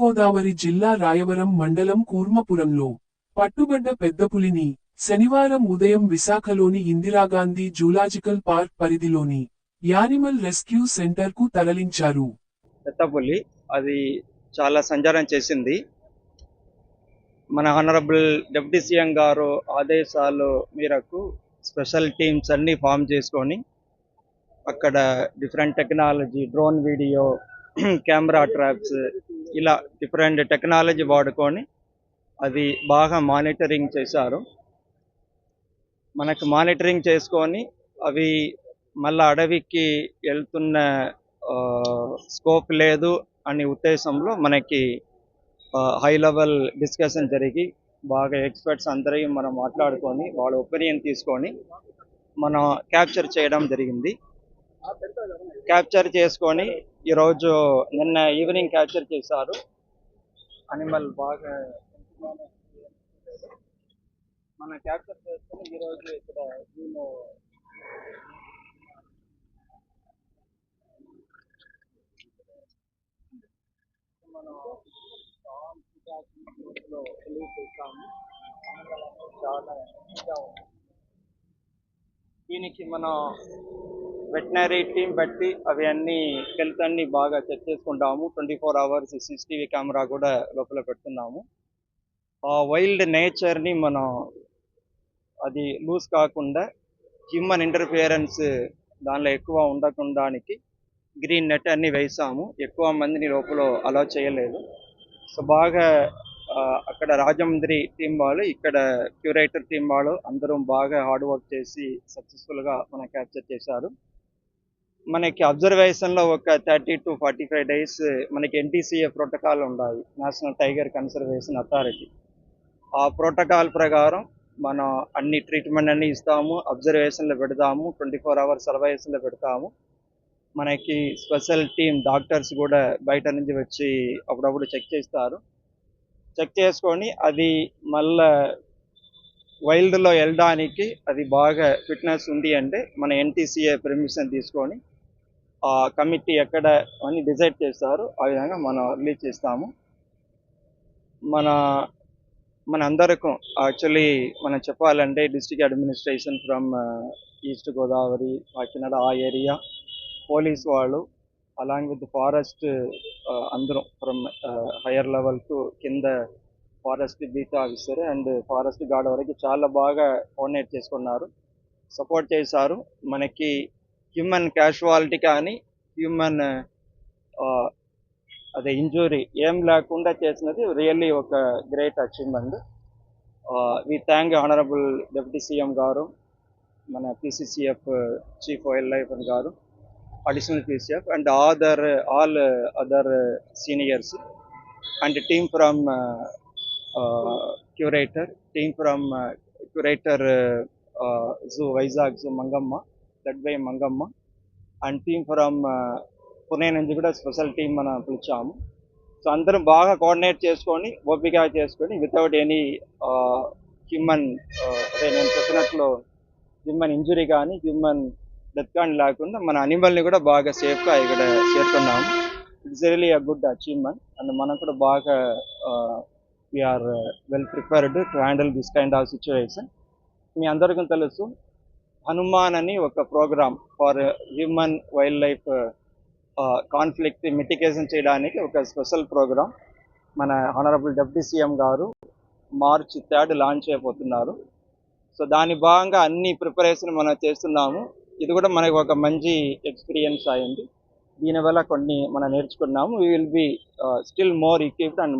తూర్పుగోదావరి జిల్లా రాయవరం మండలం కూర్మపురంలో పట్టుబడ్డ పెద్దపులిని శనివారం ఉదయం విశాఖలోని ఇందిరాగాంధీ జూలాజికల్ పార్క్ పరిధిలోని యానిమల్ రెస్క్యూ సెంటర్కు తరలించారు. పెద్దపులి అది చాలా సంచారం చేసింది. మన హానరబుల్ డిప్యూటీ సీఎం గారు ఆదేశాల మేరకు స్పెషల్ టీమ్స్ అన్ని ఫామ్ చేసుకొని అక్కడ different technology, drone video, camera traps, ఇలా డిఫరెంట్ టెక్నాలజీ వాడుకొని అది బాగా మానిటరింగ్ చేశారు. మనకు మానిటరింగ్ చేసుకొని అవి మళ్ళీ అడవికి వెళ్తున్న స్కోప్ లేదు అనే ఉద్దేశంలో మనకి హై లెవెల్ డిస్కషన్ జరిగి బాగా ఎక్స్పర్ట్స్ అందరూ మనం మాట్లాడుకొని వాళ్ళ ఒపీనియన్ తీసుకొని మనం క్యాప్చర్ చేయడం జరిగింది. క్యాప్చర్ చేసుకొని ఈరోజు నిన్న ఈవినింగ్ క్యాప్చర్ చేశారు. అనిమల్ బాగా మన క్యాప్చర్ చేసుకొని ఈరోజు ఇక్కడ జూలో మనం రిలీజ్ చేస్తాము. చాలా దీనికి మనం వెటనరీ టీం బట్టి అవి అన్ని హెల్త్ అన్ని బాగా చెక్ చేసుకుంటాము. 24 hours CCTV కెమెరా కూడా లోపల పెడుతున్నాము. ఆ వైల్డ్ నేచర్ని మనం అది లూజ్ కాకుండా హ్యూమన్ ఇంటర్ఫియరెన్స్ దానిలో ఎక్కువ ఉండకుండానికి గ్రీన్ నెట్ అన్ని వేసాము. ఎక్కువ మందిని లోపల అలౌ చేయలేదు. సో బాగా అక్కడ రాజమండ్రి టీం వాళ్ళు, ఇక్కడ క్యూరేటర్ టీం వాళ్ళు అందరూ బాగా హార్డ్ వర్క్ చేసి సక్సెస్ఫుల్గా మనం క్యాప్చర్ చేశారు. మనకి అబ్జర్వేషన్లో ఒక 30 to 45 days మనకి NTCA ప్రోటోకాల్ ఉన్నాయి, నేషనల్ టైగర్ కన్సర్వేషన్ అథారిటీ. ఆ ప్రోటోకాల్ ప్రకారం మనం అన్ని ట్రీట్మెంట్ అన్ని ఇస్తాము, అబ్జర్వేషన్లో పెడతాము, 24 hours సర్వేషన్లో పెడతాము. మనకి స్పెషల్ టీం డాక్టర్స్ కూడా బయట నుంచి వచ్చి అప్పుడప్పుడు చెక్ చేస్తారు. చెక్ చేసుకొని అది మళ్ళా వైల్డ్లో వెళ్ళడానికి అది బాగా ఫిట్నెస్ ఉంది అంటే మన NTCA పర్మిషన్ తీసుకొని ఆ కమిటీ ఎక్కడ అని డిసైడ్ చేస్తారు. ఆ విధంగా మనం రిలీజ్ చేస్తాము. మన అందరికీ యాక్చువల్లీ మనం చెప్పాలంటే district administration from east Godavari, Kakinada ఆ ఏరియా, పోలీస్ వాళ్ళు అలాంగ్ విత్ ఫారెస్ట్ అందరం ఫ్రమ్ హయ్యర్ లెవెల్ టు కింద forest beat officer and forest guard వరకు చాలా బాగా కోఆర్డినేట్ చేసుకున్నారు, సపోర్ట్ చేశారు. మనకి హ్యూమన్ క్యాజువాలిటీ కానీ హ్యూమన్ అదే ఇంజురీ ఏం లేకుండా చేసినది రియల్లీ ఒక great achievement. We thank honourable deputy CM గారు, మన PCCF చీఫ్ వైల్డ్ లైఫ్ గారు, additional PCF and all other seniors and team from curator, team from curator zoo Vizag zoo Mangamma, led by Mangamma, and team from Pune నుంచి కూడా special team మనం పిలిచాము. So అందరం బాగా coordinate చేసుకొని ఓపిక చేసుకొని without any human నేను చెప్పినట్లు హ్యూమన్ ఇంజురీ కానీ హ్యూమన్ డెత్ కానీ లేకుండా మన అనిమల్ని కూడా బాగా సేఫ్గా ఇక్కడ చేరుకున్నాము. It's really a good achievement and మనం కూడా బాగా we are well prepared to handle this kind of situation. మీ అందరికీ తెలుసు, హనుమాన్ అని ఒక programme for human wildlife conflict mitigation చేయడానికి ఒక స్పెషల్ ప్రోగ్రామ్ మన హానరబుల్ డిప్యూటీ సీఎం గారు March 3rd లాంచ్ అయిపోతున్నారు. సో దాని భాగంగా అన్ని ప్రిపరేషన్ మనం చేస్తున్నాము. ఇది కూడా మనకు ఒక మంచి ఎక్స్పీరియన్స్ అయింది. దీనివల్ల కొన్ని మనం నేర్చుకున్నాము. We will be still more equipped and